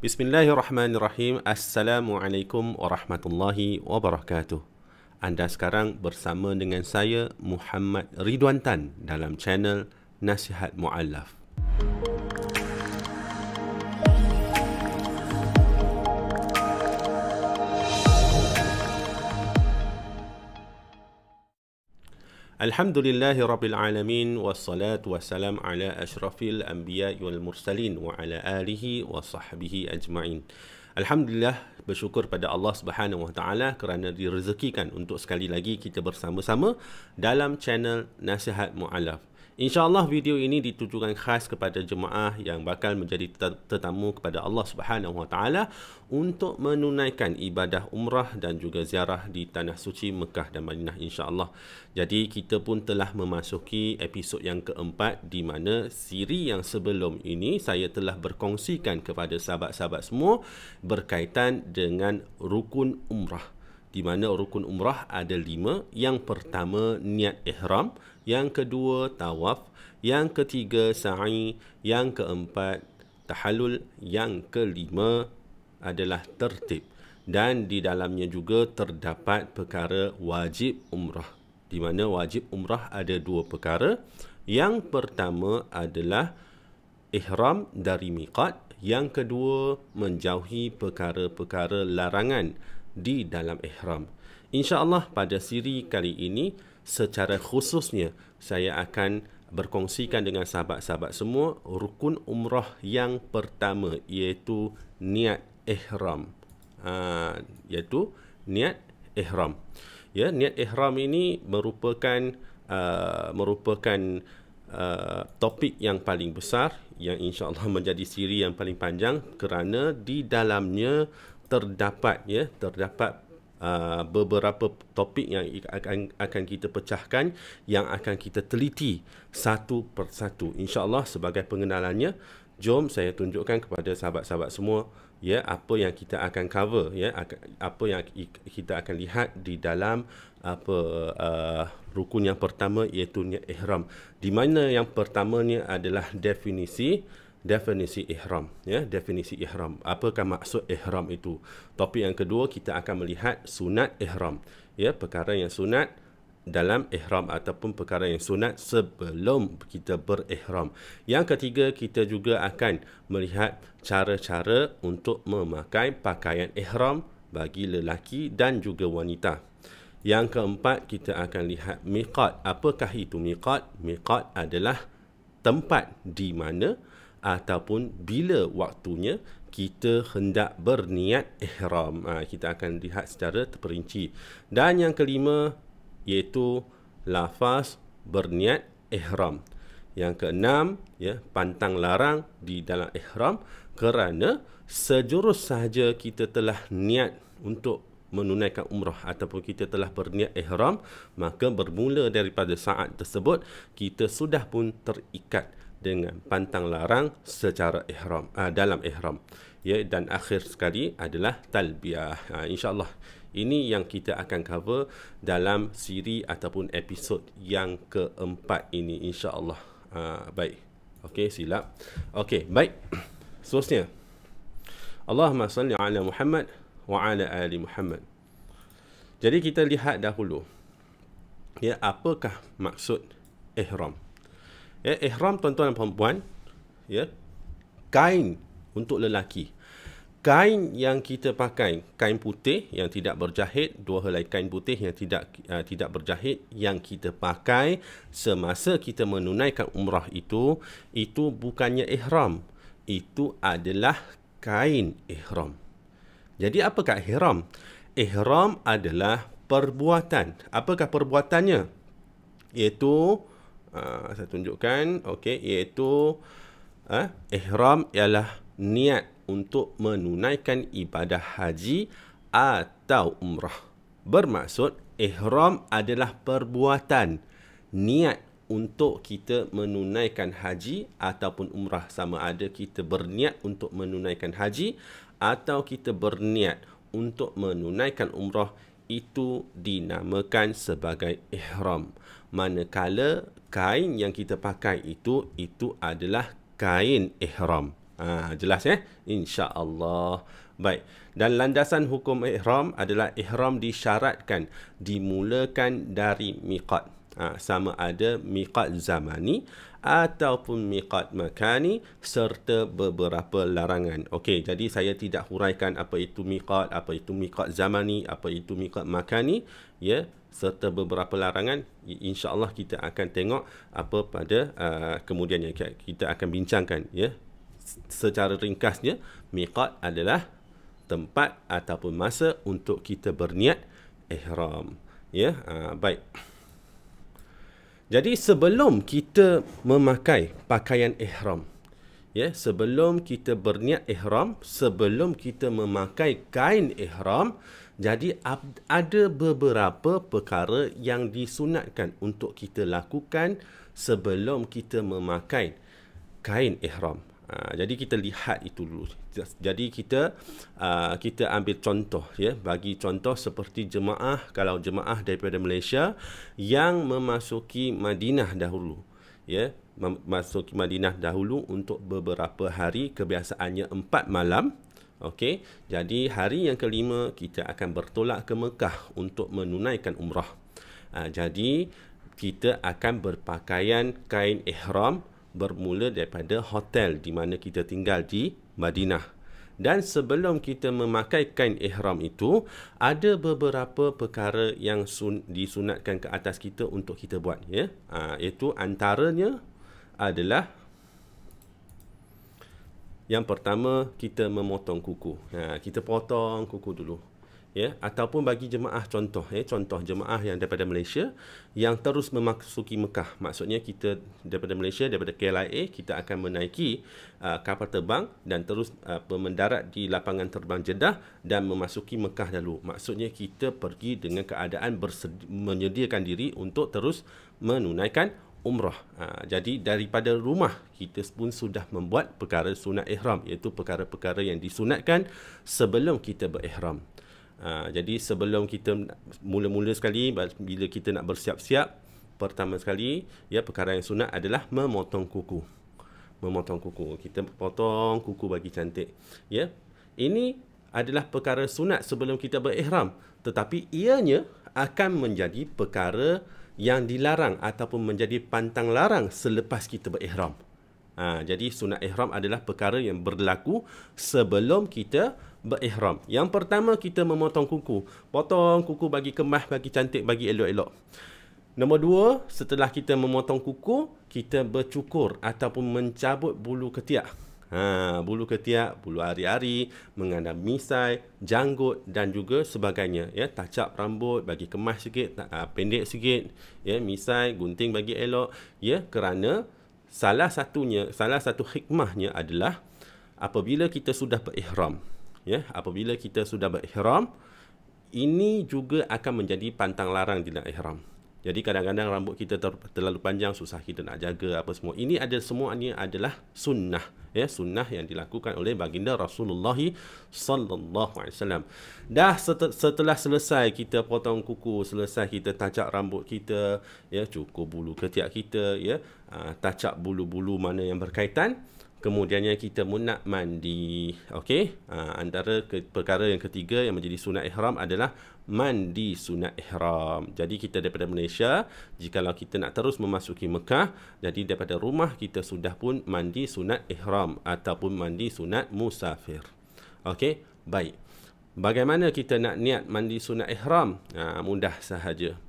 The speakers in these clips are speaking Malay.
Bismillahirrahmanirrahim. Assalamualaikum warahmatullahi wabarakatuh. Anda sekarang bersama dengan saya, Muhammad Ridwan Tan, dalam channel Nasihat Mu'allaf. Alhamdulillahi Rabbil Alamin, wassalatu wassalam ala ashrafil anbiya wal mursalin wa ala alihi wa sahbihi ajma'in. Alhamdulillah, bersyukur pada Allah Subhanahu wa taala kerana direzekikan untuk sekali lagi kita bersama-sama dalam channel Nasihat Mu'allaf. InsyaAllah video ini ditujukan khas kepada jemaah yang bakal menjadi tetamu kepada Allah Subhanahu wa taala untuk menunaikan ibadah umrah dan juga ziarah di tanah suci Mekah dan Madinah, insya-Allah. Jadi kita pun telah memasuki episod yang keempat, di mana siri yang sebelum ini saya telah berkongsikan kepada sahabat-sahabat semua berkaitan dengan rukun umrah, di mana rukun umrah ada 5. Yang pertama, niat ihram. Yang kedua, tawaf. Yang ketiga, sa'i. Yang keempat, tahallul. Yang kelima adalah tertib. Dan di dalamnya juga terdapat perkara wajib umrah, di mana wajib umrah ada 2 perkara. Yang pertama adalah ihram dari miqat. Yang kedua, menjauhi perkara-perkara larangan di dalam ihram. InsyaAllah pada siri kali ini secara khususnya saya akan berkongsikan dengan sahabat-sahabat semua rukun umrah yang pertama, iaitu niat ihram. Iaitu niat ihram. Ya, niat ihram ini merupakan topik yang paling besar, yang insya-Allah menjadi siri yang paling panjang, kerana di dalamnya terdapat beberapa topik yang akan kita pecahkan, yang akan kita teliti satu persatu. InsyaAllah sebagai pengenalannya, jom saya tunjukkan kepada sahabat-sahabat semua ya apa yang kita akan cover, ya apa yang kita akan lihat di dalam rukun yang pertama, iaitu niat ihram. Di mana yang pertamanya adalah definisi ihram, ya, definisi ihram. Apakah maksud ihram itu? Topik yang kedua, kita akan melihat sunat ihram, ya, perkara yang sunat dalam ihram ataupun perkara yang sunat sebelum kita berihram. Yang ketiga, kita juga akan melihat cara-cara untuk memakai pakaian ihram bagi lelaki dan juga wanita. Yang keempat, kita akan lihat miqat. Apakah itu miqat? Miqat adalah tempat di mana ataupun bila waktunya kita hendak berniat ihram. Kita akan lihat secara terperinci. Dan yang kelima, iaitu lafaz berniat ihram. Yang keenam, ya, pantang larang di dalam ihram, kerana sejurus sahaja kita telah niat untuk menunaikan umrah ataupun kita telah berniat ihram, maka bermula daripada saat tersebut kita sudah pun terikat dengan pantang larang secara ihram, dalam ihram, ya. Dan akhir sekali adalah talbiyah. InsyaAllah ini yang kita akan cover dalam siri ataupun episod yang keempat ini, insyaAllah. Baik, okey, silap. Okey, baik. Seterusnya, Allahumma salli ala Muhammad wa ala ali Muhammad. Jadi kita lihat dahulu, ya, apakah maksud ihram. Ya, ihram, tuan-tuan dan puan-puan, ya, kain untuk lelaki. Kain yang kita pakai, kain putih yang tidak berjahit, 2 helai kain putih yang tidak berjahit yang kita pakai semasa kita menunaikan umrah itu bukannya ihram. Itu adalah kain ihram. Jadi apakah ihram? Ihram adalah perbuatan. Apakah perbuatannya? Iaitu saya tunjukkan, okey, iaitu ihram ialah niat untuk menunaikan ibadah haji atau umrah. Bermaksud ihram adalah perbuatan, niat untuk kita menunaikan haji ataupun umrah. Sama ada kita berniat untuk menunaikan haji atau kita berniat untuk menunaikan umrah, itu dinamakan sebagai ihram. Manakala kain yang kita pakai itu adalah kain ihram. Jelas ya? InsyaAllah. Baik. Dan landasan hukum ihram adalah ihram disyaratkan dimulakan dari miqat. Sama ada miqat zamani ataupun miqat makani serta beberapa larangan. Okey, jadi saya tidak huraikan apa itu miqat, apa itu miqat zamani, apa itu miqat makani, ya, serta beberapa larangan. InsyaAllah kita akan tengok apa pada kemudian yang kita akan bincangkan, ya. Secara ringkasnya, miqat adalah tempat ataupun masa untuk kita berniat ihram, ya. Baik. Jadi sebelum kita memakai pakaian ihram, ya, sebelum kita berniat ihram, sebelum kita memakai kain ihram, jadi ada beberapa perkara yang disunatkan untuk kita lakukan sebelum kita memakai kain ihram. Jadi kita lihat itu dulu. Jadi kita ambil contoh, ya, bagi contoh seperti jemaah, kalau jemaah daripada Malaysia yang memasuki Madinah dahulu, ya, memasuki Madinah dahulu untuk beberapa hari, kebiasaannya 4 malam. Okey, jadi hari yang kelima kita akan bertolak ke Mekah untuk menunaikan umrah. Jadi kita akan berpakaian kain ihram bermula daripada hotel di mana kita tinggal di Madinah. Dan sebelum kita memakai kain ihram itu, ada beberapa perkara yang disunatkan ke atas kita untuk kita buat, ya. Iaitu antaranya adalah yang pertama, kita memotong kuku. Kita potong kuku dulu, ya. Ataupun bagi jemaah contoh, contoh jemaah yang daripada Malaysia yang terus memasuki Mekah. Maksudnya kita daripada Malaysia, daripada KLIA, kita akan menaiki kapal terbang dan terus mendarat di lapangan terbang Jeddah dan memasuki Mekah dulu. Maksudnya kita pergi dengan keadaan menyediakan diri untuk terus menunaikan umrah. Jadi daripada rumah kita pun sudah membuat perkara sunat ihram, iaitu perkara-perkara yang disunatkan sebelum kita berihram. Jadi sebelum kita mula-mula sekali, bila kita nak bersiap-siap, pertama sekali, ya, perkara yang sunat adalah memotong kuku. Memotong kuku. Kita potong kuku bagi cantik, ya. Ini adalah perkara sunat sebelum kita berihram, tetapi ianya akan menjadi perkara yang dilarang ataupun menjadi pantang larang selepas kita berihram. Jadi sunat ihram adalah perkara yang berlaku sebelum kita berihram. Yang pertama, kita memotong kuku. Potong kuku bagi kemas, bagi cantik, bagi elok-elok. Nombor dua, setelah kita memotong kuku, kita bercukur ataupun mencabut bulu ketiak. Bulu ketiak, bulu ari-ari, mengadap misai, janggut dan juga sebagainya, ya. Touch-up rambut bagi kemas sikit, pendek sikit, ya, misai, gunting bagi elok, ya, kerana salah satu hikmahnya adalah apabila kita sudah berihram, ya, apabila kita sudah berihram, ini juga akan menjadi pantang larang di dalam ihram. Jadi kadang-kadang rambut kita terlalu panjang, susah kita nak jaga apa semua. Ini semuanya adalah sunnah, ya, sunnah yang dilakukan oleh baginda Rasulullah sallallahu alaihi wasallam. Dah setelah selesai kita potong kuku, selesai kita touch up rambut kita, ya, cukur bulu ketiak kita, ya, touch up bulu-bulu mana yang berkaitan. Kemudiannya kita pun nak mandi. Okey, antara perkara yang ketiga yang menjadi sunat ihram adalah mandi sunat ihram. Jadi kita daripada Malaysia, jikalau kita nak terus memasuki Mekah, jadi daripada rumah kita sudah pun mandi sunat ihram ataupun mandi sunat musafir. Okey, baik. Bagaimana kita nak niat mandi sunat ihram? Mudah sahaja.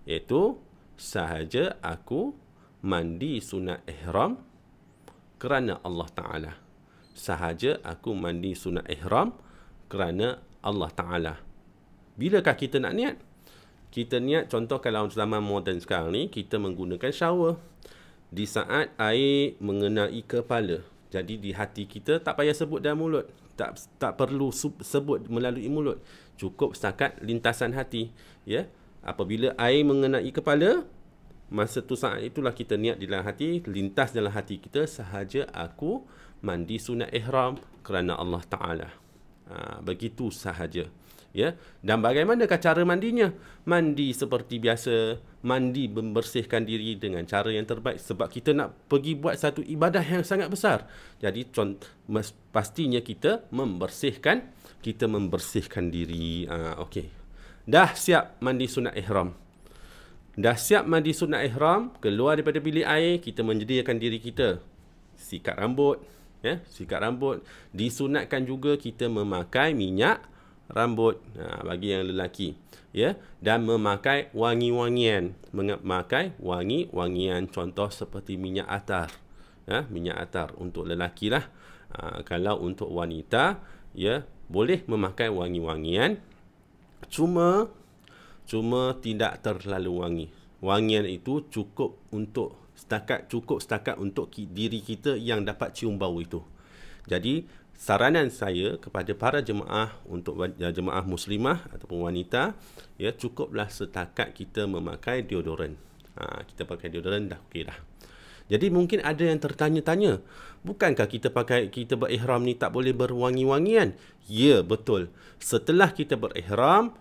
Iaitu sahaja aku mandi sunat ihram kerana Allah Ta'ala. Sahaja aku mandi sunat ihram kerana Allah Ta'ala. Bilakah kita nak niat? Kita niat, contoh kalau zaman moden sekarang ni, kita menggunakan shower. Di saat air mengenai kepala. Jadi di hati kita tak payah sebut dalam mulut. Tak perlu sebut melalui mulut. Cukup setakat lintasan hati. Ya? Apabila air mengenai kepala, masa tu saat itulah kita niat di dalam hati, lintas dalam hati kita, sahaja aku mandi sunat ihram kerana Allah Ta'ala. Begitu sahaja. Ya. Dan bagaimanakah cara mandinya? Mandi seperti biasa, mandi membersihkan diri dengan cara yang terbaik sebab kita nak pergi buat satu ibadah yang sangat besar. Jadi pastinya kita membersihkan diri. Okey. Dah siap mandi sunat ihram. Dah siap mandi sunat ihram, keluar daripada bilik air, kita menyediakan diri kita. Sikat rambut, sikat rambut. Disunatkan juga kita memakai minyak rambut bagi yang lelaki, dan memakai wangi-wangian, contoh seperti minyak atar, minyak atar untuk lelaki lah. Kalau untuk wanita, boleh memakai wangi-wangian, cuma tidak terlalu wangi. Wangian itu cukup setakat untuk diri kita yang dapat cium bau itu. Jadi saranan saya kepada para jemaah, untuk jemaah muslimah ataupun wanita, cukuplah setakat kita memakai deodoran. Kita pakai deodoran dah okey dah. Jadi mungkin ada yang tertanya-tanya, bukankah kita berihram ni tak boleh berwangi-wangian? Ya, betul. Setelah kita berihram,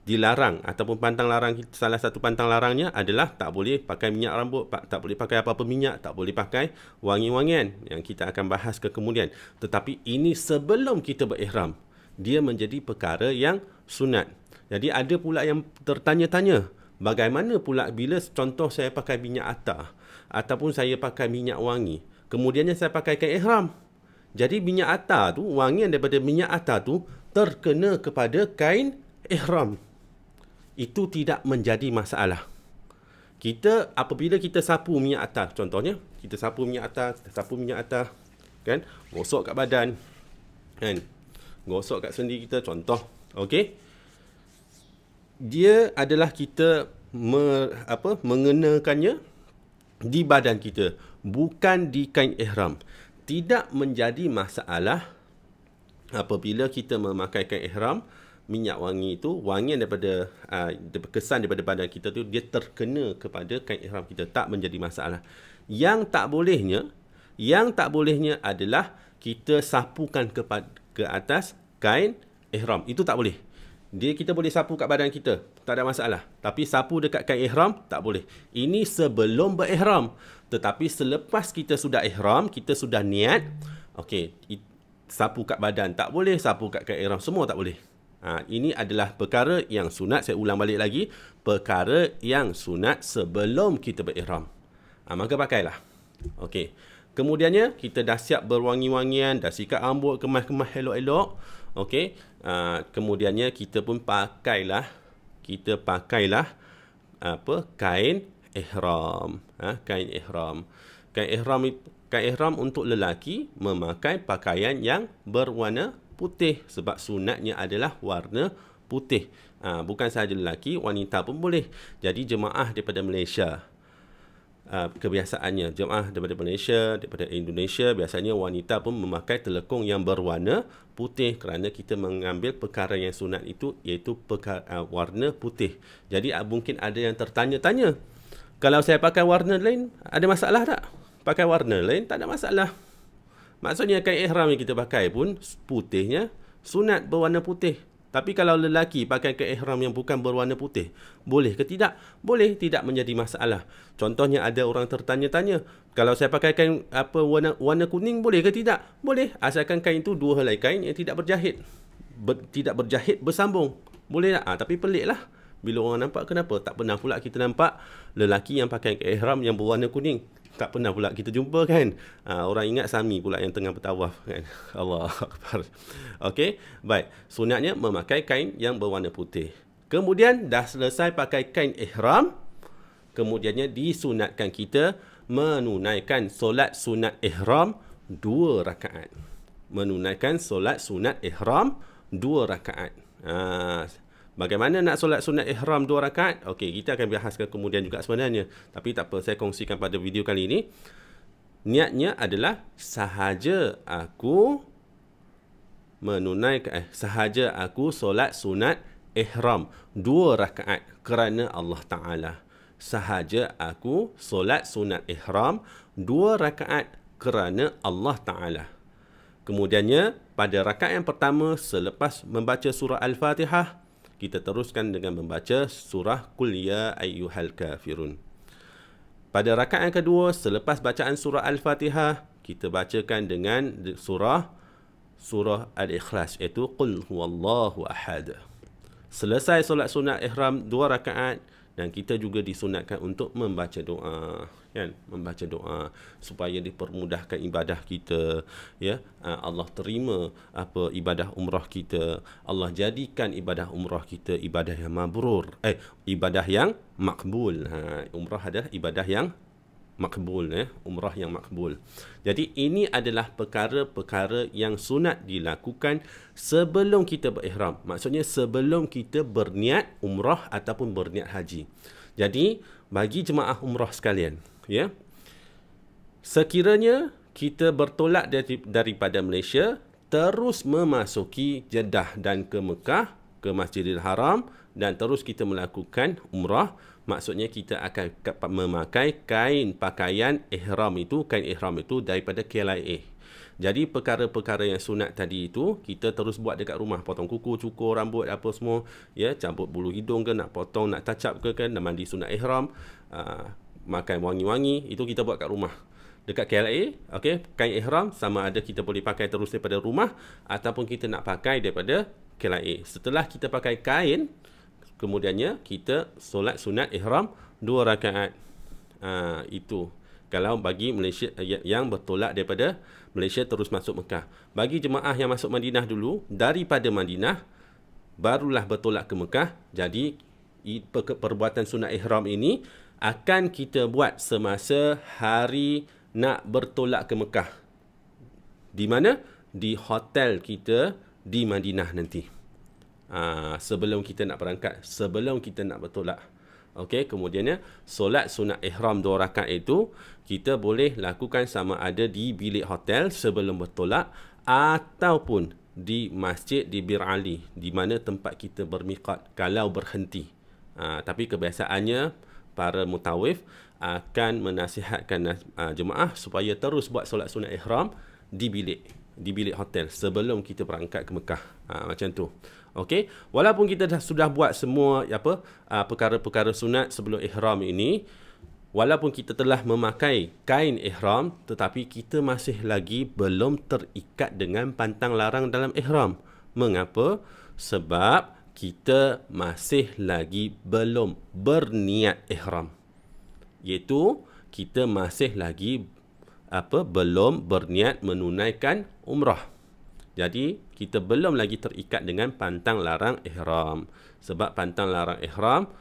dilarang ataupun pantang larang, salah satu pantang larangnya adalah tak boleh pakai minyak rambut, tak boleh pakai apa-apa minyak, tak boleh pakai wangi-wangian yang kita akan bahas ke kemudian. Tetapi ini sebelum kita berihram, dia menjadi perkara yang sunat. Jadi ada pula yang tertanya-tanya, bagaimana pula bila contoh saya pakai minyak atar ataupun saya pakai minyak wangi, kemudiannya saya pakai kain ihram. Jadi minyak atar tu, wangian daripada minyak atar tu terkena kepada kain ihram. Itu tidak menjadi masalah. Apabila kita sapu minyak atar, contohnya kita sapu minyak atar, kan, gosok kat badan, kan, gosok kat sendi kita, contoh, okey. Dia adalah kita mengenakannya di badan kita, bukan di kain ihram. Tidak menjadi masalah apabila kita memakai kain ihram. Minyak wangi itu, wangian daripada kesan daripada badan kita tu, dia terkena kepada kain ihram kita, tak menjadi masalah. Yang tak bolehnya adalah kita sapukan ke atas kain ihram. Itu tak boleh. Kita boleh sapu kat badan kita, tak ada masalah. Tapi sapu dekat kain ihram, tak boleh. Ini sebelum berihram. Tetapi selepas kita sudah ihram, kita sudah niat, okey, sapu kat badan tak boleh, sapu kat kain ihram, semua tak boleh. Ini adalah perkara yang sunat. Saya ulang balik lagi, perkara yang sunat sebelum kita berihram. Maka pakailah. Okey. Kemudiannya kita dah siap berwangi-wangian, dah sikat rambut, kemas-kemas elok-elok. Okey. Kemudiannya kita pun pakailah kain ihram. Kain ihram untuk lelaki memakai pakaian yang berwarna putih, sebab sunatnya adalah warna putih. Bukan sahaja lelaki, wanita pun boleh. Jadi jemaah daripada Malaysia, kebiasaannya jemaah daripada Malaysia, daripada Indonesia, biasanya wanita pun memakai telekung yang berwarna putih, kerana kita mengambil perkara yang sunat itu, iaitu warna putih. Jadi mungkin ada yang tertanya-tanya, kalau saya pakai warna lain, ada masalah tak? Pakai warna lain tak ada masalah. Maksudnya kain ihram yang kita pakai pun putihnya sunat berwarna putih. Tapi kalau lelaki pakai kain ihram yang bukan berwarna putih, boleh ke tidak? Boleh, tidak menjadi masalah. Contohnya ada orang tertanya-tanya, kalau saya pakai kain warna kuning, boleh ke tidak? Boleh, asalkan kain itu dua helai kain yang tidak berjahit. Tidak berjahit bersambung. Boleh tak? Tapi pelik lah. Bila orang nampak, kenapa? Tak pernah pula kita nampak lelaki yang pakai kain ihram yang berwarna kuning. Tak pernah pula kita jumpa, kan. Orang ingat Sami pula yang tengah bertawaf, kan. Allah Akbar. Okey, baik. Sunatnya memakai kain yang berwarna putih. Kemudian dah selesai pakai kain ihram, kemudiannya disunatkan kita menunaikan solat sunat ihram 2 rakaat. Menunaikan solat sunat ihram 2 rakaat. Bagaimana nak solat sunat ihram 2 rakaat? Okey, kita akan bahaskan kemudian juga sebenarnya. Tapi tak apa, saya kongsikan pada video kali ini. Niatnya adalah sahaja aku solat sunat ihram 2 rakaat kerana Allah Ta'ala. Sahaja aku solat sunat ihram 2 rakaat kerana Allah Ta'ala. Kemudiannya, pada rakaat yang pertama selepas membaca surah Al-Fatihah, kita teruskan dengan membaca surah Qul ya ayyuhal kafirun. Pada rakaat yang kedua, selepas bacaan surah Al-Fatihah, kita bacakan dengan surah Al-Ikhlas, iaitu Qul huwallahu ahad. Selesai solat sunat ihram 2 rakaat, dan kita juga disunatkan untuk membaca doa, kan? Membaca doa supaya dipermudahkan ibadah kita, ya. Allah terima ibadah umrah kita. Allah jadikan ibadah umrah kita ibadah yang mabrur, ibadah yang makbul. Umrah adalah ibadah yang makbul, umrah yang makbul. Jadi ini adalah perkara-perkara yang sunat dilakukan sebelum kita berihram. Maksudnya sebelum kita berniat umrah ataupun berniat haji. Jadi bagi jemaah umrah sekalian, ya, sekiranya kita bertolak daripada Malaysia terus memasuki Jeddah dan ke Mekah, ke Masjidil Haram, dan terus kita melakukan umrah, maksudnya kita akan memakai pakaian ihram itu daripada KLIA. Jadi perkara-perkara yang sunat tadi itu kita terus buat dekat rumah, potong kuku, cukur rambut apa semua, ya, cabut bulu hidung ke, nak potong, nak touch up ke, nak mandi sunat ihram, makan wangi-wangi, itu kita buat kat rumah. Dekat KLIA, okey, kain ihram sama ada kita boleh pakai terus daripada rumah ataupun kita nak pakai daripada KLIA. Setelah kita pakai kain, kemudiannya kita solat sunat ihram 2 rakaat. Itu kalau bagi Malaysia yang bertolak daripada Malaysia terus masuk Mekah. Bagi jemaah yang masuk Madinah dulu, daripada Madinah barulah bertolak ke Mekah. Jadi perbuatan sunat ihram ini akan kita buat semasa hari nak bertolak ke Mekah. Di mana? Di hotel kita di Madinah nanti. Sebelum kita nak berangkat, sebelum kita nak bertolak. Okey, kemudiannya solat sunat ihram 2 rakaat itu kita boleh lakukan sama ada di bilik hotel sebelum bertolak ataupun di masjid di Bir Ali, di mana tempat kita bermiqat kalau berhenti. Tapi kebiasaannya para mutawif akan menasihatkan jemaah supaya terus buat solat sunat ihram di bilik hotel sebelum kita berangkat ke Mekah. Macam tu. Okey, walaupun kita sudah buat semua perkara-perkara sunat sebelum ihram ini, walaupun kita telah memakai kain ihram, tetapi kita masih lagi belum terikat dengan pantang larang dalam ihram. Mengapa? Sebab kita masih lagi belum berniat ihram. Iaitu kita masih lagi belum berniat menunaikan umrah. Jadi kita belum lagi terikat dengan pantang larang ihram. Sebab pantang larang ihram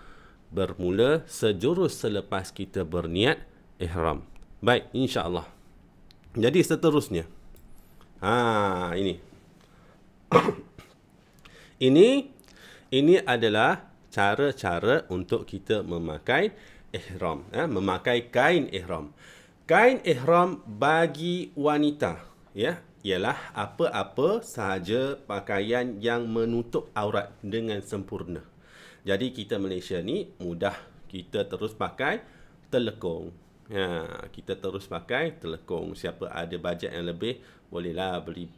bermula sejurus selepas kita berniat ihram. Baik, insya-Allah. Jadi seterusnya. Ini. Ini adalah cara-cara untuk kita memakai ihram, memakai kain ihram. Kain ihram bagi wanita, ya, ialah apa-apa sahaja pakaian yang menutup aurat dengan sempurna. Jadi kita Malaysia ni mudah, kita terus pakai telekung. Kita terus pakai telekung. Siapa ada bajet yang lebih, bolehlah beli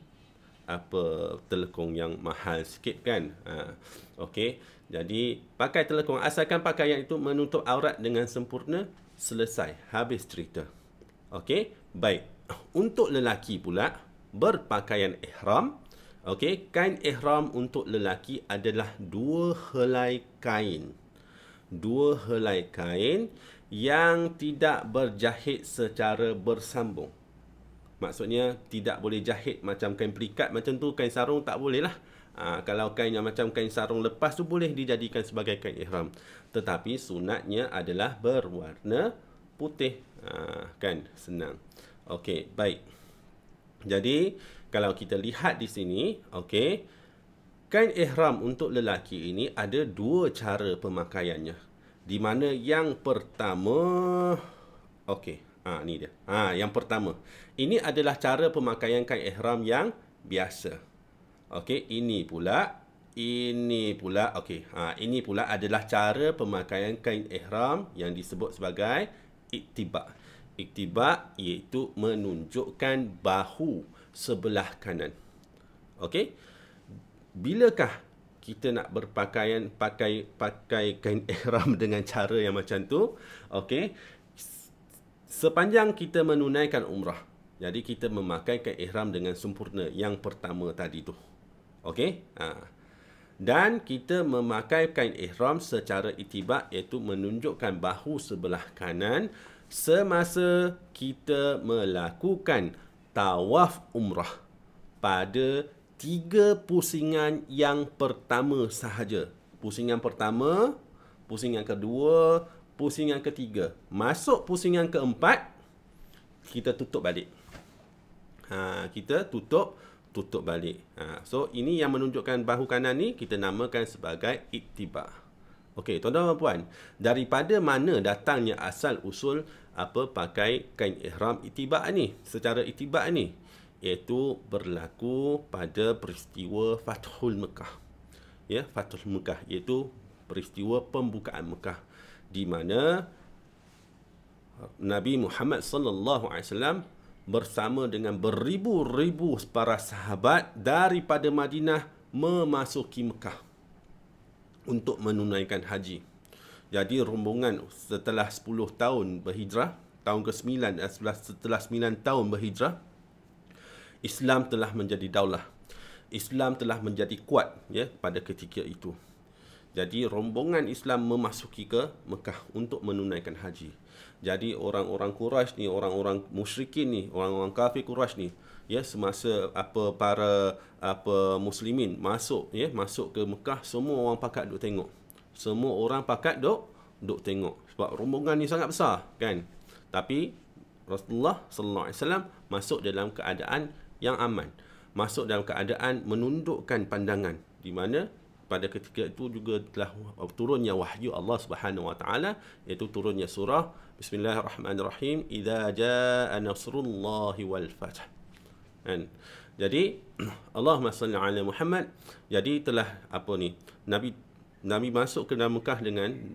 telekung yang mahal sikit, kan. Okey. Jadi pakai telekung, asalkan pakaian itu menutup aurat dengan sempurna, selesai, habis cerita. Okey, baik. Untuk lelaki pula berpakaian ihram, okey, kain ihram untuk lelaki adalah 2 helai kain. 2 helai kain yang tidak berjahit secara bersambung. Maksudnya tidak boleh jahit macam kain pelikat macam tu, kain sarung tak boleh lah. Kalau kain yang macam kain sarung lepas tu boleh dijadikan sebagai kain ihram. Tetapi sunatnya adalah berwarna putih. Kan senang. Okey, baik. Jadi kalau kita lihat di sini, okey, kain ihram untuk lelaki ini ada 2 cara pemakaiannya. Di mana yang pertama, okey, ni dia. Yang pertama, ini adalah cara pemakaian kain ihram yang biasa. Okey, ini pula, okey. Ini pula adalah cara pemakaian kain ihram yang disebut sebagai iktiba. Iktiba iaitu menunjukkan bahu sebelah kanan. Okey. Bilakah kita nak berpakaian pakai kain ihram dengan cara yang macam tu, okey, sepanjang kita menunaikan umrah. Jadi kita memakai kain ihram dengan sempurna yang pertama tadi tu. Okey? Dan kita memakai kain ihram secara itibak, iaitu menunjukkan bahu sebelah kanan semasa kita melakukan tawaf umrah pada 3 pusingan yang pertama sahaja. Pusingan pertama, pusingan kedua, pusingan ketiga. Masuk pusingan keempat, kita tutup balik. Kita tutup balik. So, ini yang menunjukkan bahu kanan ni kita namakan sebagai ittiba. Okey, tuan-tuan dan puan, daripada mana datangnya asal usul pakai kain ihram ittiba ni? Secara ittiba ni, iaitu berlaku pada peristiwa Fathul Mekah. Ya, Fathul Mekah iaitu peristiwa pembukaan Mekah, di mana Nabi Muhammad sallallahu alaihi wasallam bersama dengan beribu-ribu para sahabat daripada Madinah memasuki Mekah untuk menunaikan haji. Jadi rombongan setelah 10 tahun berhijrah, tahun ke-9 setelah 9 tahun berhijrah, Islam telah menjadi daulah. Islam telah menjadi kuat ya pada ketika itu. Jadi rombongan Islam memasuki ke Mekah untuk menunaikan haji. Jadi orang-orang Quraisy ni, orang-orang musyrikin ni, orang-orang kafir Quraisy ni, ya, semasa para muslimin masuk ke Mekah, semua orang pakat duk tengok. Semua orang pakat duk tengok sebab rombongan ni sangat besar kan. Tapi Rasulullah sallallahu alaihi wasallam masuk dalam keadaan yang aman, masuk dalam keadaan menundukkan pandangan, di mana pada ketika itu juga telah turunnya wahyu Allah Subhanahu wa taala, iaitu turunnya surah Bismillahirrahmanirrahim, idza jaa nasrullahi wal fath. Kan? Jadi Allahumma salli ala Muhammad. Jadi telah Nabi masuk ke dalam Mekah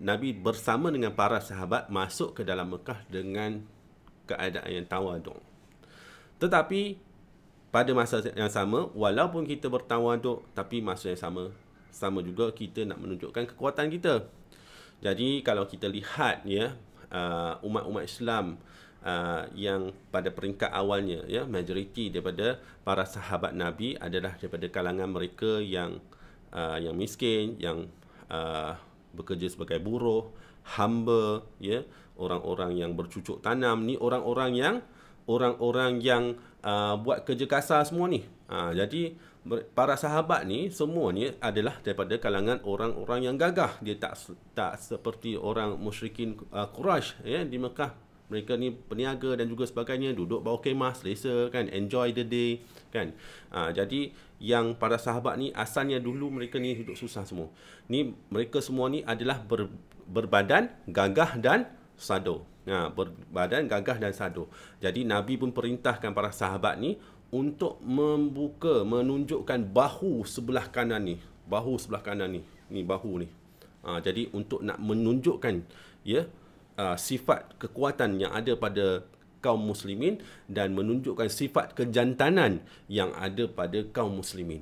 Nabi bersama dengan para sahabat masuk ke dalam Mekah dengan keadaan yang tawaduk. Tetapi pada masa yang sama, walaupun kita bertawaduk, tapi masa yang sama juga kita nak menunjukkan kekuatan kita. Jadi kalau kita lihat ya, umat-umat Islam yang pada peringkat awalnya ya, majoriti daripada para sahabat Nabi adalah daripada kalangan mereka yang miskin, yang bekerja sebagai buruh, hamba ya, orang-orang yang bercucuk tanam ni, orang-orang yang buat kerja kasar semua ni. Jadi para sahabat ni semua ni adalah daripada kalangan orang-orang yang gagah. Dia tak seperti orang musyrikin Quraisy ya di Mekah. Mereka ni peniaga dan juga sebagainya, duduk bawah kemah selesa kan, enjoy the day kan. Jadi yang para sahabat ni asalnya dulu mereka ni hidup susah semua. Ni mereka semua ni adalah berbadan gagah dan sado. Berbadan gagah dan sado. Jadi Nabi pun perintahkan para sahabat ni untuk menunjukkan bahu sebelah kanan ni. Bahu sebelah kanan ni. Ni bahu ni. Jadi untuk nak menunjukkan ya, sifat kekuatan yang ada pada kaum muslimin dan menunjukkan sifat kejantanan yang ada pada kaum muslimin.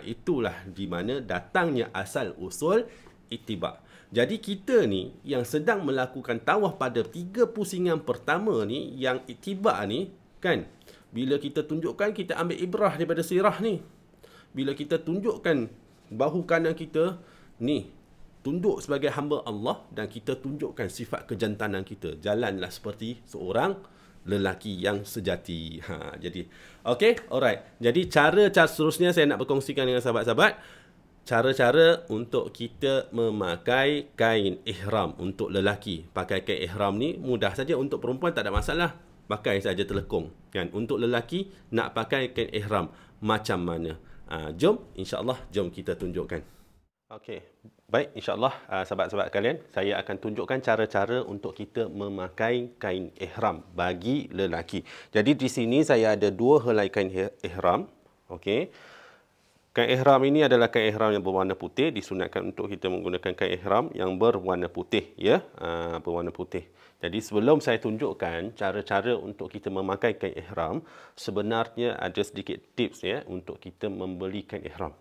Itulah di mana datangnya asal usul ittiba. Jadi kita ni yang sedang melakukan tawaf pada 3 pusingan pertama ni, yang ittiba ni kan, bila kita tunjukkan, kita ambil ibrah daripada sirah ni. Bila kita tunjukkan bahu kanan kita ni tunduk sebagai hamba Allah, dan kita tunjukkan sifat kejantanan kita, jalanlah seperti seorang lelaki yang sejati. Jadi okey, alright. Jadi cara seterusnya saya nak berkongsikan dengan sahabat-sahabat, cara-cara untuk kita memakai kain ihram untuk lelaki. Pakai kain ihram ni mudah saja. Untuk perempuan tak ada masalah, pakai saja telekung kan. Untuk lelaki nak pakai kain ihram macam mana? Jom, insya-Allah, jom kita tunjukkan. Okey, baik, insya-Allah sahabat-sahabat kalian, saya akan tunjukkan cara-cara untuk kita memakai kain ihram bagi lelaki. Jadi di sini saya ada 2 helai kain ihram. Okey. Kain ihram ini adalah kain ihram yang berwarna putih. Disunatkan untuk kita menggunakan kain ihram yang berwarna putih ya, berwarna putih. Jadi sebelum saya tunjukkan cara-cara untuk kita memakai kain ihram, sebenarnya ada sedikit tips ya untuk kita membeli kain ihram.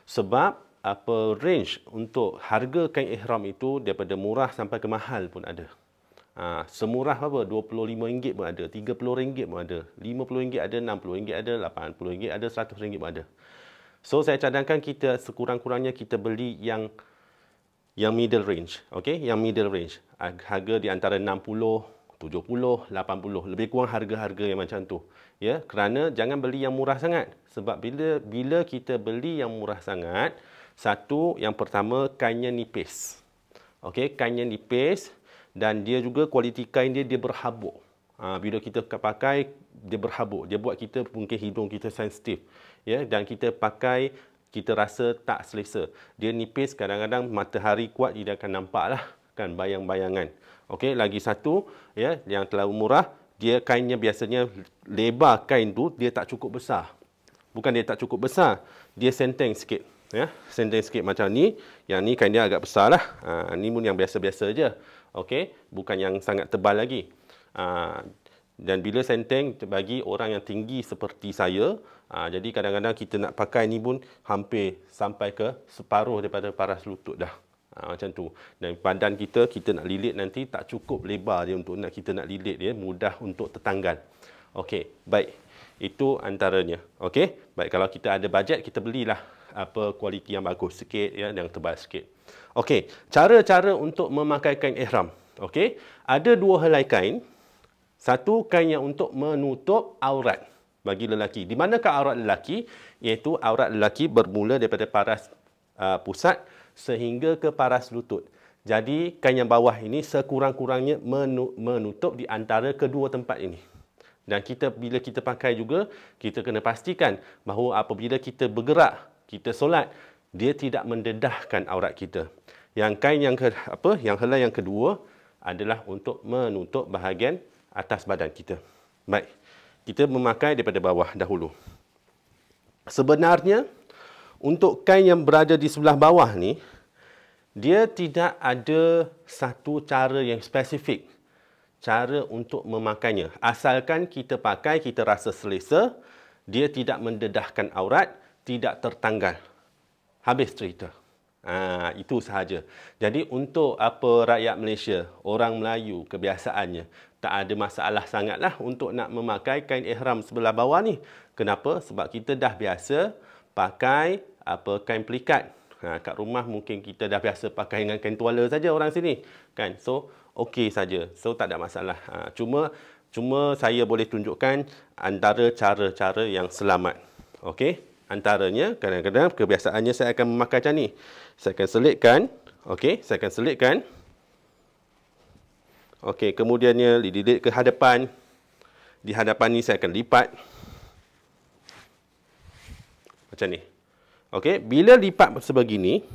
Sebab range untuk harga kain ihram itu daripada murah sampai ke mahal pun ada. Semurah apa? RM25 pun ada, RM30 pun ada, RM50 ada, RM60 ada, RM80 ada, RM100 pun ada. So saya cadangkan kita sekurang-kurangnya kita beli yang middle range, okey, yang middle range. Harga di antara 60, 70, 80, lebih kurang harga-harga yang macam tu. Ya, kerana jangan beli yang murah sangat. Sebab bila kita beli yang murah sangat, satu, yang pertama kainnya nipis. Okey, kainnya nipis dan dia juga kualiti kain dia berhabuk. Bila kita pakai dia berhabuk, dia buat kita mungkin hidung kita sensitif. Ya, dan kita pakai kita rasa tak selesa. Dia nipis, kadang-kadang matahari kuat dia akan nampaklah kan bayang-bayangan. Okey, lagi satu ya yang terlalu murah, dia kainnya biasanya lebar kain tu dia tak cukup besar. Bukan dia tak cukup besar, dia senteng sikit. Ya, senteng sikit macam ni. Yang ni kain dia agak besar lah. Ni pun yang biasa-biasa je. Okey, bukan yang sangat tebal lagi. Dan bila senteng bagi orang yang tinggi seperti saya, jadi kadang-kadang kita nak pakai ni pun hampir sampai ke separuh daripada paras lutut dah. Macam tu. Dan badan kita nak lilit nanti tak cukup lebar dia untuk kita nak lilit dia, mudah untuk tertanggal. Okey, baik. Itu antaranya. Okey, baik, kalau kita ada bajet kita belilah apa kualiti yang bagus sikit ya, yang tebal sikit. Okey, cara-cara untuk memakai kain ihram. Okey, ada dua helai kain. Satu, kain yang untuk menutup aurat bagi lelaki. Di manakah aurat lelaki? Iaitu aurat lelaki bermula daripada paras pusat sehingga ke paras lutut. Jadi kain yang bawah ini sekurang-kurangnya menutup di antara kedua tempat ini. Dan bila kita pakai juga, kita kena pastikan bahawa apabila kita bergerak, kita solat, dia tidak mendedahkan aurat kita. Yang kain yang helai yang kedua adalah untuk menutup bahagian atas badan kita. Baik, kita memakai daripada bawah dahulu. Sebenarnya, untuk kain yang berada di sebelah bawah ni, dia tidak ada satu cara yang spesifik. Cara untuk memakainya. Asalkan kita pakai, kita rasa selesa, dia tidak mendedahkan aurat, tidak tertanggal. Habis cerita. Itu sahaja. Jadi untuk rakyat Malaysia, orang Melayu kebiasaannya, tak ada masalah sangatlah untuk nak memakai kain ihram sebelah bawah ni. Kenapa? Sebab kita dah biasa pakai kain pelikat. Kat rumah mungkin kita dah biasa pakai dengan kain tuala saja orang sini, kan? So okey saja. So tak ada masalah. Cuma saya boleh tunjukkan antara cara-cara yang selamat. Okey? Antaranya, kadang-kadang kebiasaannya saya akan memakai macam ni. Saya akan selitkan. Okey, saya akan selitkan. Okey, kemudiannya dililit ke hadapan. Di hadapan ni saya akan lipat. Macam ni. Okey, bila lipat sebegini,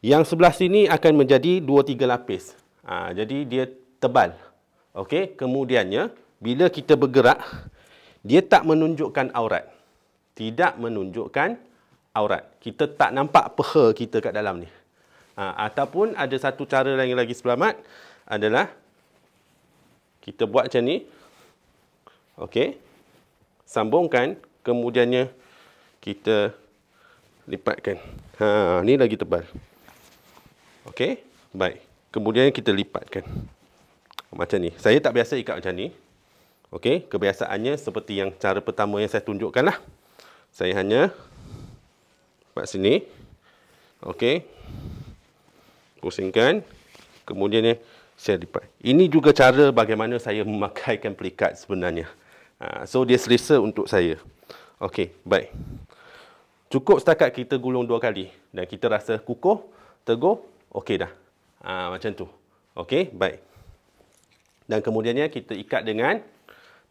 yang sebelah sini akan menjadi 2-3 lapis. Jadi dia tebal. Okey, kemudiannya bila kita bergerak, dia tak menunjukkan aurat. Tidak menunjukkan aurat. Kita tak nampak peha kita kat dalam ni. Ataupun ada satu cara lain lagi selamat adalah kita buat macam ni. Okey. Sambungkan, kemudiannya kita lipatkan. Ni lagi tebal. Okey, baik. Kemudian kita lipatkan. Macam ni. Saya tak biasa ikat macam ni. Okey, kebiasaannya seperti yang cara pertama yang saya tunjukkan lah. Saya hanya buat sini. Okey. Pusingkan. Kemudian saya lipat. Ini juga cara bagaimana saya memakaikan pelikat sebenarnya. So dia selesa untuk saya. Okey, baik. Cukup setakat kita gulung 2 kali. Dan kita rasa kukuh, teguh, okey dah. Macam tu. Okey, baik. Dan kemudiannya kita ikat dengan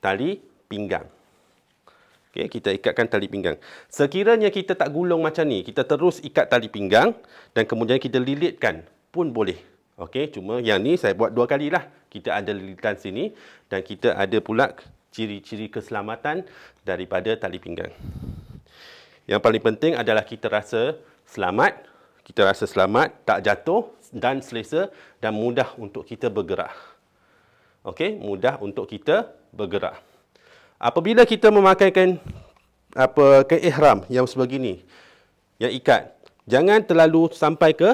tali pinggang. Okay, kita ikatkan tali pinggang. Sekiranya kita tak gulung macam ni, kita terus ikat tali pinggang dan kemudian kita lilitkan pun boleh. Okey, cuma yang ni saya buat 2 kali lah. Kita ada lilitan sini dan kita ada pula ciri-ciri keselamatan daripada tali pinggang. Yang paling penting adalah kita rasa selamat, tak jatuh dan selesa dan mudah untuk kita bergerak. Okey, mudah untuk kita bergerak. Apabila kita memakaikan kain ihram yang sebegini, yang ikat, Jangan terlalu sampai ke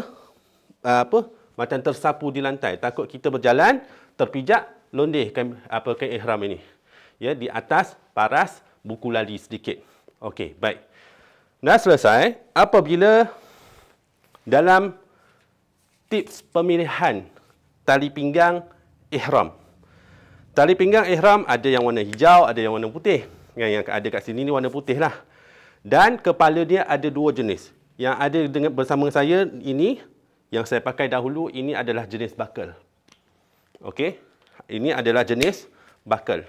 macam tersapu di lantai. Takut kita berjalan terpijak, londeh kain ihram ini. Ya, di atas paras buku lali sedikit. Okey, baik. Dah selesai. Apabila dalam tips pemilihan tali pinggang ihram. Tali pinggang ihram ada yang warna hijau, ada yang warna putih. Yang ada kat sini ni warna putih lah. Dan kepala dia ada dua jenis. Yang ada bersama saya ini, yang saya pakai dahulu, ini adalah jenis buckle. Okey. Ini adalah jenis buckle.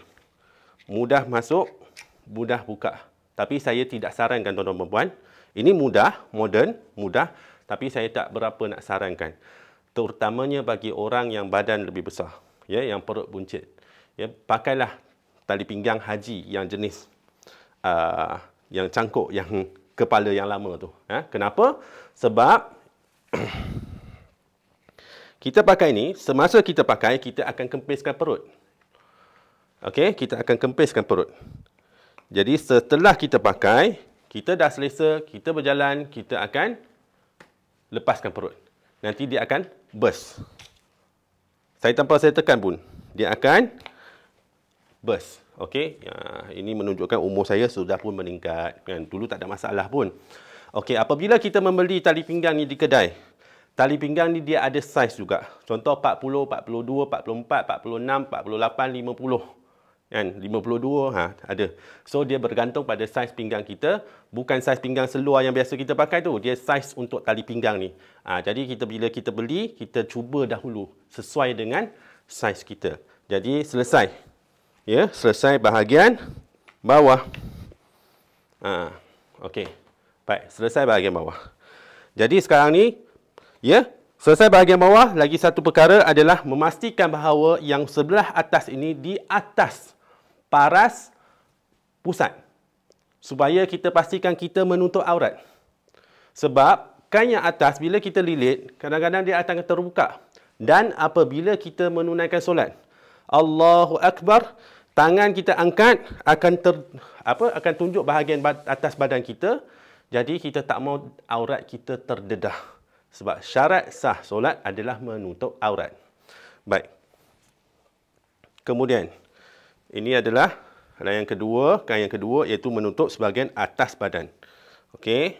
Mudah masuk, mudah buka. Tapi saya tidak sarankan tuan-tuan dan puan. Ini mudah, moden, mudah. Tapi saya tak berapa nak sarankan. Terutamanya bagi orang yang badan lebih besar. Ya, yang perut buncit. Ya, pakailah tali pinggang haji yang jenis yang cangkuk, yang kepala yang lama tu. Kenapa? Sebab kita pakai ni, semasa kita pakai, kita akan kempiskan perut. Okey, kita akan kempiskan perut. Jadi setelah kita pakai, kita dah selesa, kita berjalan, kita akan lepaskan perut. Nanti dia akan burst. Tanpa saya tekan pun, dia akan burst. Okey, ini menunjukkan umur saya sudah pun meningkat. Kan? Dulu tak ada masalah pun. Okey, apabila kita membeli tali pinggang ni di kedai, tali pinggang ni dia ada saiz juga. Contoh 40, 42, 44, 46, 48, 50. Kan? 52 ada. So dia bergantung pada saiz pinggang kita, bukan saiz pinggang seluar yang biasa kita pakai tu. Dia saiz untuk tali pinggang ni. Jadi bila kita beli, kita cuba dahulu sesuai dengan saiz kita. Jadi selesai. Ya, selesai bahagian bawah. Okey. Baik, selesai bahagian bawah. Jadi sekarang ni, ya, selesai bahagian bawah, lagi satu perkara adalah memastikan bahawa yang sebelah atas ini di atas paras pusat. Supaya kita pastikan kita menutup aurat. Sebab kain yang atas bila kita lilit, kadang-kadang dia akan terbuka. Dan apabila kita menunaikan solat, Allahu Akbar, tangan kita angkat akan tunjuk bahagian atas badan kita. Jadi kita tak mau aurat kita terdedah. Sebab syarat sah solat adalah menutup aurat. Baik. Kemudian ini adalah kain yang kedua iaitu menutup sebahagian atas badan. Okey.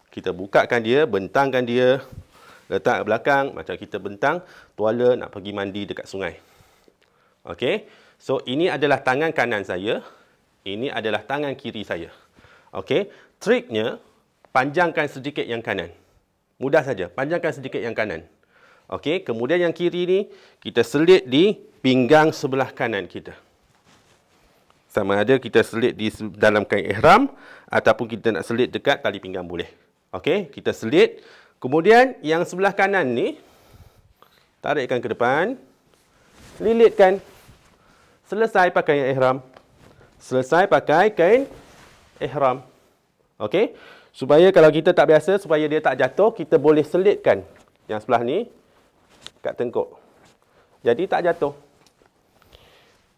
Kita bukakan dia, bentangkan dia, letak ke belakang macam kita bentang tuala nak pergi mandi dekat sungai. Okey. So ini adalah tangan kanan saya, ini adalah tangan kiri saya. Okey. Triknya panjangkan sedikit yang kanan. Mudah saja, panjangkan sedikit yang kanan. Okey, kemudian yang kiri ni kita selit di pinggang sebelah kanan kita. Sama ada kita selit di dalam kain ihram ataupun kita nak selit dekat tali pinggang boleh. Okey, kita selit. Kemudian yang sebelah kanan ni tarikkan ke depan. Lilitkan. Selesai pakai ihram. Selesai pakai kain ihram. Okey? Supaya kalau kita tak biasa, supaya dia tak jatuh, kita boleh selitkan yang sebelah ni kat tengkuk. Jadi tak jatuh.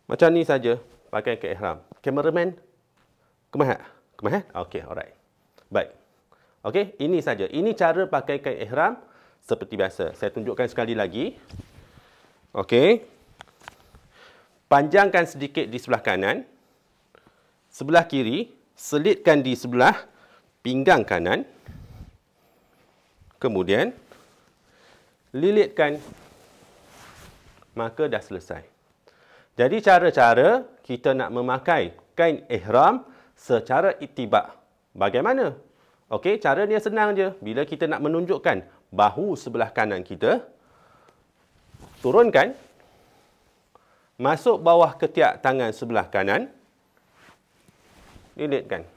Macam ni saja pakai kain ihram. Cameraman, kemahat? Kemahat? Okey, alright. Baik. Okey, ini saja. Ini cara pakai kain ihram seperti biasa. Saya tunjukkan sekali lagi. Okey. Panjangkan sedikit di sebelah kanan. Sebelah kiri, selitkan di sebelah pinggang kanan. Kemudian lilitkan. Maka dah selesai. Jadi cara-cara kita nak memakai kain ihram secara itibak. Bagaimana? Okey, cara dia senang je. Bila kita nak menunjukkan bahu sebelah kanan kita, turunkan. Masuk bawah ketiak tangan sebelah kanan. Lilitkan.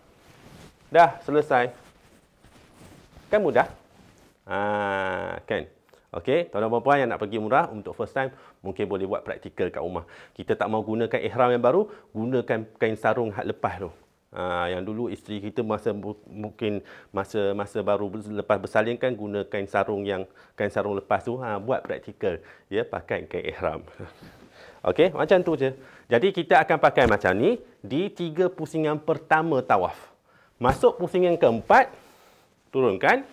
Dah selesai. Kan mudah? Kan? Okey, tuan-tuan dan puan yang nak pergi umrah untuk first time, mungkin boleh buat praktikal kat rumah. Kita tak mau gunakan ihram yang baru, gunakan kain sarung hak lepas tu. Yang dulu isteri kita mungkin masa baru lepas bersalin kan guna kain sarung lepas tu, buat praktikal, ya, pakai kain ihram. Okey, macam tu je. Jadi kita akan pakai macam ni di 3 pusingan pertama tawaf. Masuk pusingan keempat, turunkan,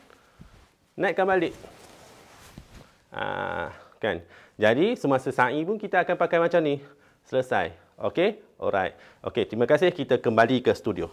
naikkan balik. Kan. Jadi semasa sa'i pun kita akan pakai macam ni. Selesai. Okey? Alright. Okey, terima kasih. Kita kembali ke studio.